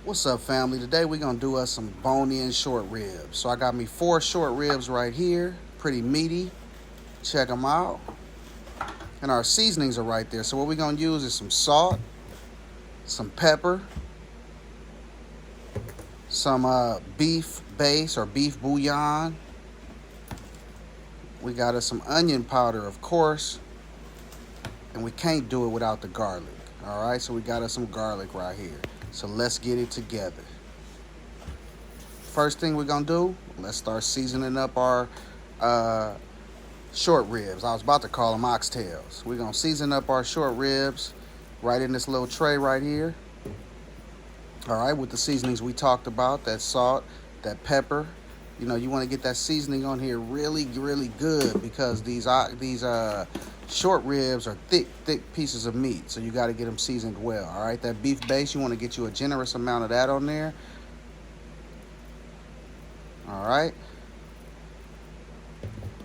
What's up, family? Today we're gonna do us some bone-in short ribs. So I got me 4 short ribs right here, pretty meaty. Check them out. And our seasonings are right there. So what we're gonna use is some salt, some pepper, some beef base or beef bouillon. We got us some onion powder, of course, and we can't do it without the garlic. All right, so we got us some garlic right here. So let's get it together. First thing we're gonna do, let's start seasoning up our short ribs. I was about to call them oxtails. We're gonna season up our short ribs right in this little tray right here. All right, with the seasonings we talked about, that salt, that pepper. You know, you want to get that seasoning on here really, really good because these short ribs are thick pieces of meat. So you got to get them seasoned well. All right, that beef base, you want to get you a generous amount of that on there. All right.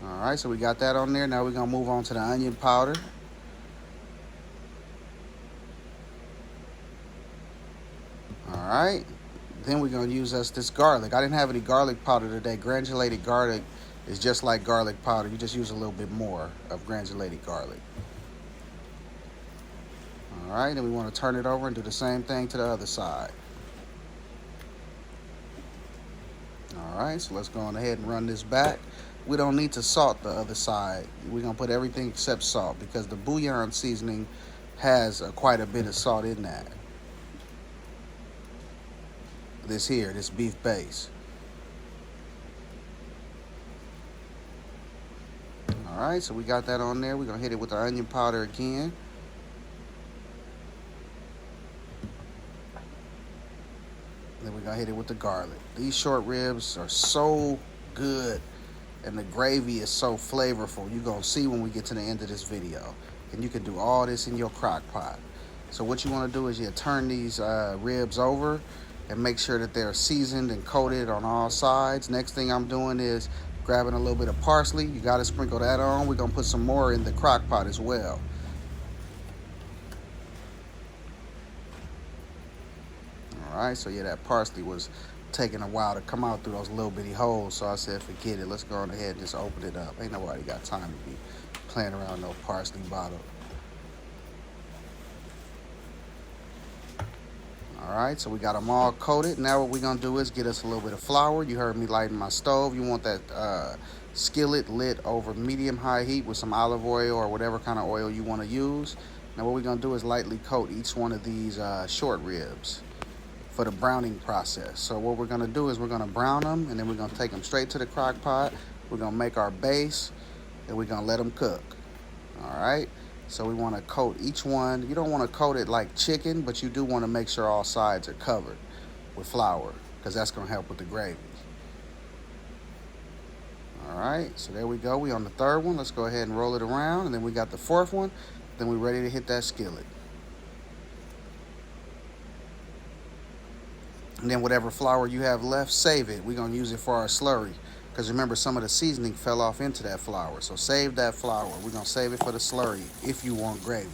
All right, so we got that on there. Now we're going to move on to the onion powder. All right. Then we're going to use this garlic. I didn't have any garlic powder today. Granulated garlic is just like garlic powder. You just use a little bit more of granulated garlic. All right, and we want to turn it over and do the same thing to the other side. All right, so let's go on ahead and run this back. We don't need to salt the other side. We're going to put everything except salt because the bouillon seasoning has quite a bit of salt in that. This beef base. All right, so we got that on there. We're going to hit it with the onion powder again. Then we're going to hit it with the garlic. These short ribs are so good. And the gravy is so flavorful. You're going to see when we get to the end of this video. And you can do all this in your crock pot. So what you want to do is you turn these ribs over and make sure that they're seasoned and coated on all sides. Next thing I'm doing is grabbing a little bit of parsley. You got to sprinkle that on. We're going to put some more in the crock pot as well. All right, so yeah, that parsley was taking a while to come out through those little bitty holes, so I said forget it, let's go on ahead and just open it up. Ain't nobody got time to be playing around no parsley bottle. All right, so we got them all coated. Now what we're gonna do is get us a little bit of flour. You heard me lighting my stove. You want that skillet lit over medium-high heat with some olive oil or whatever kind of oil you want to use. Now what we're gonna do is lightly coat each one of these short ribs for the browning process. So what we're gonna do is we're gonna brown them and then we're gonna take them straight to the crock pot. We're gonna make our base and we're gonna let them cook. All right, so we wanna coat each one. You don't wanna coat it like chicken, but you do wanna make sure all sides are covered with flour because that's gonna help with the gravy. All right, so there we go. We on the third one. Let's go ahead and roll it around, and then we got the fourth one. Then we're ready to hit that skillet. And then whatever flour you have left, save it. We're going to use it for our slurry. Because remember, some of the seasoning fell off into that flour. So save that flour. We're going to save it for the slurry if you want gravy.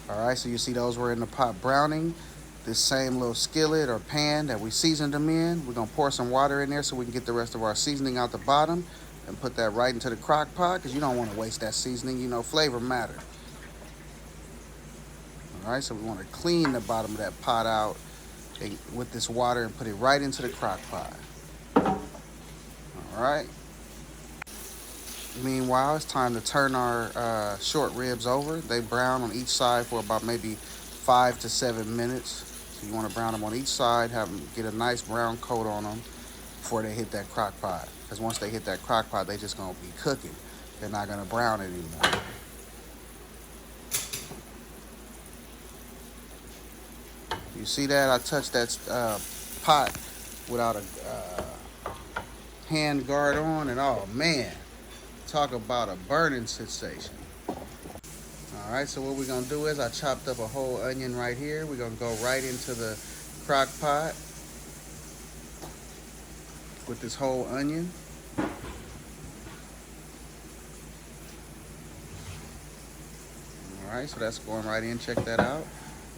All right, so you see those were in the pot browning. This same little skillet or pan that we seasoned them in, we're going to pour some water in there so we can get the rest of our seasoning out the bottom and put that right into the crock pot because you don't want to waste that seasoning. You know, flavor matters. All right, so we want to clean the bottom of that pot out with this water and put it right into the crock pot. All right. Meanwhile, it's time to turn our short ribs over. They brown on each side for about maybe 5 to 7 minutes. So you want to brown them on each side, have them get a nice brown coat on them before they hit that crock pot. Because once they hit that crock pot, they're just going to be cooking. They're not going to brown anymore. You see that? I touched that pot without a hand guard on, and oh man, talk about a burning sensation. All right, so what we're gonna do is I chopped up a whole onion right here. We're gonna go right into the crock pot with this whole onion. All right, so that's going right in. Check that out.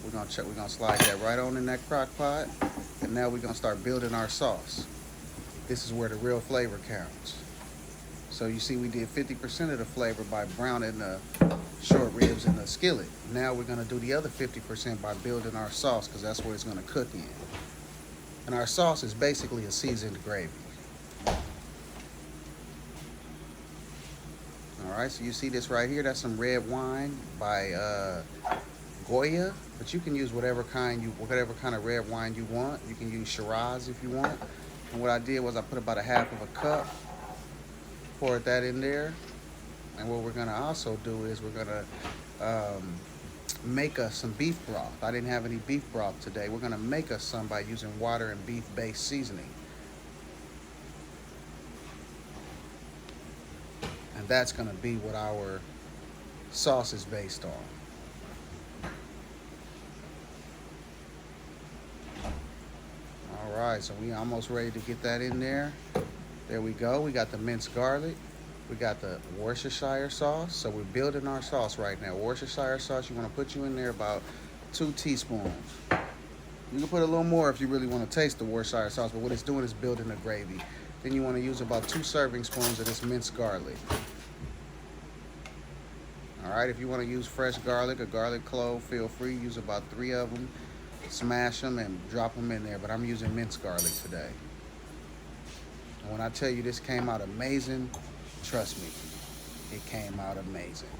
We're gonna slide that right on in that crock pot. And now we're gonna start building our sauce. This is where the real flavor counts. So you see we did 50% of the flavor by browning the short ribs in the skillet. Now we're gonna do the other 50% by building our sauce, because that's where it's gonna cook in. And our sauce is basically a seasoned gravy. All right, so you see this right here, that's some red wine by Goya, but you can use whatever kind of red wine you want. You can use Shiraz if you want. And what I did was I put about a half of a cup, poured that in there. And what we're gonna also do is we're gonna make us some beef broth. I didn't have any beef broth today. We're gonna make us some by using water and beef-based seasoning. And that's gonna be what our sauce is based on. All right, so we almost ready to get that in there. There we go. We got the minced garlic. We got the Worcestershire sauce. So we're building our sauce right now. Worcestershire sauce, you want to put you in there about 2 teaspoons. You can put a little more if you really want to taste the Worcestershire sauce, but what it's doing is building the gravy. Then you want to use about 2 serving spoons of this minced garlic. All right, if you want to use fresh garlic or garlic clove, feel free. Use about 3 of them. Smash them and drop them in there, but I'm using minced garlic today. And when I tell you this came out amazing, trust me, it came out amazing.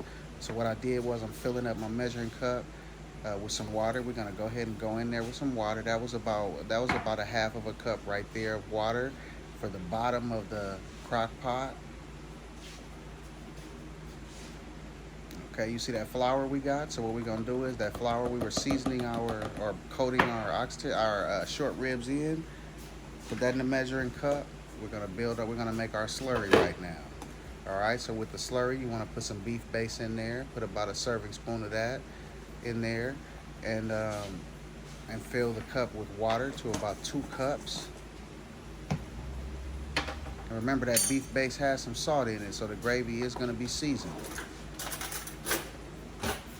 So what I did was I'm filling up my measuring cup with some water. We're gonna go ahead and go in there with some water. That was about a half of a cup right there of water for the bottom of the crock pot. Okay, you see that flour we got? So what we're gonna do is that flour we were seasoning or coating our short ribs in. Put that in the measuring cup. We're gonna make our slurry right now. All right, so with the slurry, you wanna put some beef base in there. Put about a serving spoon of that in there, and fill the cup with water to about 2 cups. And remember that beef base has some salt in it, so the gravy is gonna be seasoned.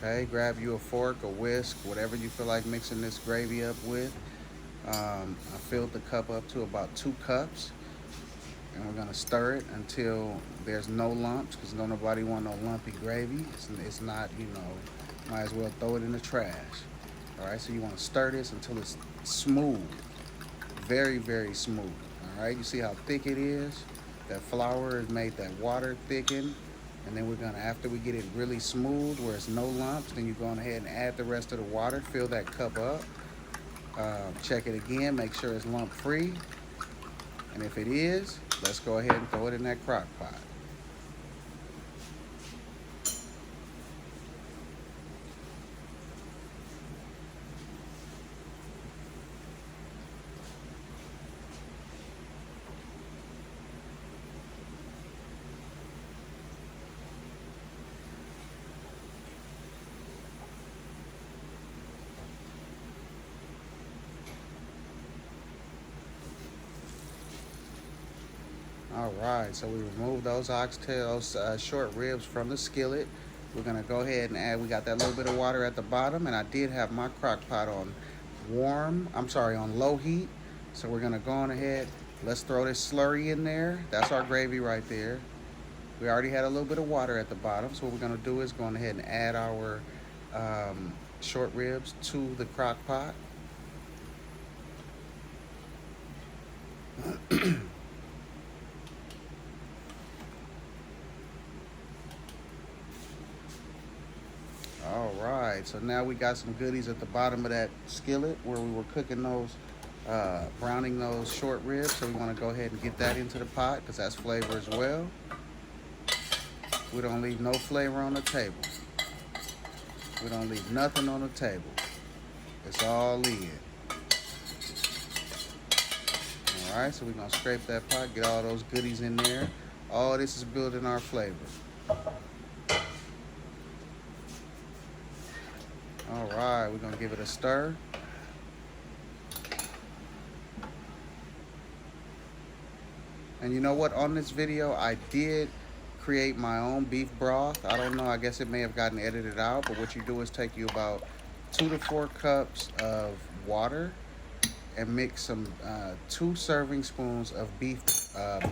Okay, grab you a fork, a whisk, whatever you feel like mixing this gravy up with. I filled the cup up to about 2 cups. And we're gonna stir it until there's no lumps, because nobody want no lumpy gravy. It's not, might as well throw it in the trash. All right, so you wanna stir this until it's smooth, very, very smooth. All right, you see how thick it is? That flour has made that water thicken. And then we're gonna, after we get it really smooth, where it's no lumps, then you're going ahead and add the rest of the water, fill that cup up. Check it again, make sure it's lump free. And if it is, let's go ahead and throw it in that crock pot. All right, so we removed those short ribs from the skillet. We're gonna go ahead and add, we got that little bit of water at the bottom, and I did have my crock pot on low heat. So we're gonna go on ahead, let's throw this slurry in there. That's our gravy right there. We already had a little bit of water at the bottom, so what we're gonna do is go on ahead and add our short ribs to the crock pot. All right, so now we got some goodies at the bottom of that skillet where we were cooking those, browning those short ribs. So we want to go ahead and get that into the pot, because that's flavor as well. We don't leave no flavor on the table. We don't leave nothing on the table. It's all in. All right, so we're gonna scrape that pot, get all those goodies in there. All this is building our flavor. All right, we're gonna give it a stir. And you know what, on this video, I did create my own beef broth. I don't know, I guess it may have gotten edited out, but what you do is take you about 2 to 4 cups of water, and mix some 2 serving spoons of beef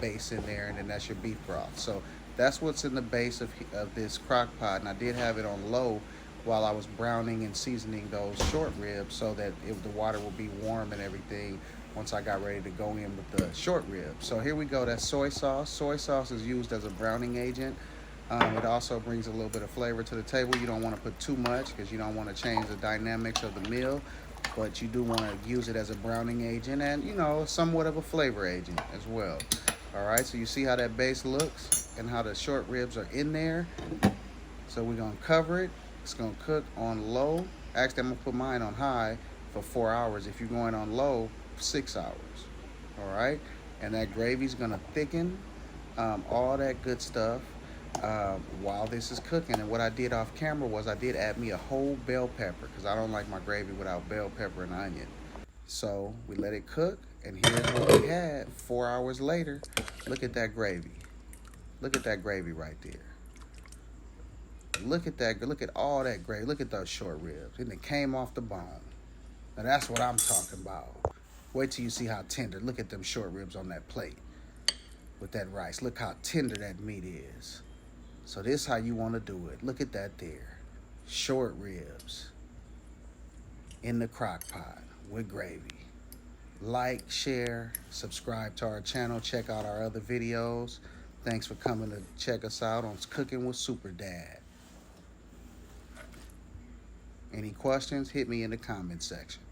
base in there, and then that's your beef broth. So that's what's in the base of this crock pot. And I did have it on low while I was browning and seasoning those short ribs so that the water will be warm and everything once I got ready to go in with the short ribs. So here we go. That's soy sauce. Soy sauce is used as a browning agent. It also brings a little bit of flavor to the table. You don't want to put too much because you don't want to change the dynamics of the meal, but you do want to use it as a browning agent and, you know, somewhat of a flavor agent as well. All right, so you see how that base looks and how the short ribs are in there. So we're going to cover it. It's going to cook on low. Actually, I'm going to put mine on high for 4 hours. If you're going on low, 6 hours. All right, and that gravy's going to thicken, all that good stuff. While this is cooking. And what I did off camera was I did add me a whole bell pepper because I don't like my gravy without bell pepper and onion. So we let it cook, and here's what we had 4 hours later. Look at that gravy. Look at that gravy right there. Look at that. Look at all that gravy. Look at those short ribs. And it came off the bone. Now that's what I'm talking about. Wait till you see how tender. Look at them short ribs on that plate with that rice. Look how tender that meat is. So this is how you want to do it. Look at that there. Short ribs in the crock pot with gravy. Like, share, subscribe to our channel. Check out our other videos. Thanks for coming to check us out on Cooking with Super Dad. Any questions? Hit me in the comment section.